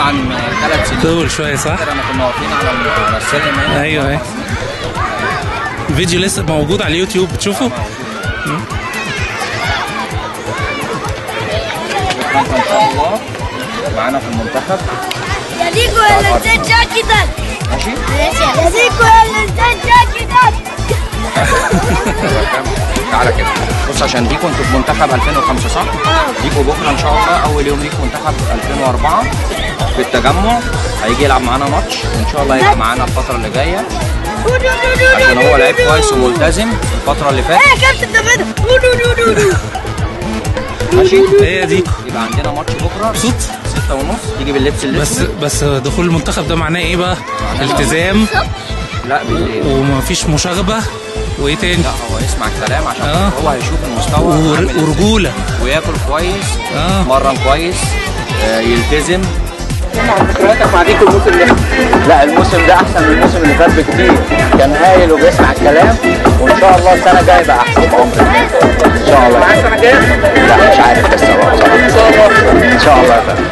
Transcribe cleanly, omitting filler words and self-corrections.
عن 3 سنين. طول شويه صح؟ انا كنا واقفين على السلم هنا. ايوه ايوه. الفيديو لسه موجود على اليوتيوب بتشوفه؟ ان شاء الله معانا في المنتخب. يا ديكو يا لزان جاكيتك. ماشي؟ يا ديكو يا لزان جاكيتك. تعالى كده بص، عشان ديكو انتوا في منتخب 2005 صح؟ ديكو بكره ان شاء الله اول يوم ليكوا منتخب 2004 في التجمع، هيجي يلعب معانا ماتش وان شاء الله هيبقى معانا الفتره اللي جايه عشان هو لعيب كويس وملتزم الفتره اللي فاتت. ايه يا كابتن ده كده. ماشي؟ هي دي يبقى عندنا ماتش بكره مبسوط 6:30 تيجي باللبس الاسود. بس دخول المنتخب ده معناه ايه بقى؟ التزام. لا بالليل. ومفيش مشاغبه. وايه تاني؟ لا هو يسمع الكلام عشان هو هيشوف المستوى ورجوله وياكل كويس، يتمرن كويس، يلتزم. ذكرياتك مع ديكو الموسم ده؟ لا الموسم ده احسن من الموسم اللي فات بكتير، كان هايل وبيسمع الكلام، وان شاء الله السنه الجايه يبقى احسن عمر ان شاء الله. معاك السنه الجايه؟ لا مش عارف لسه بقى بصراحه. ان شاء الله. ان شاء الله يا فندم.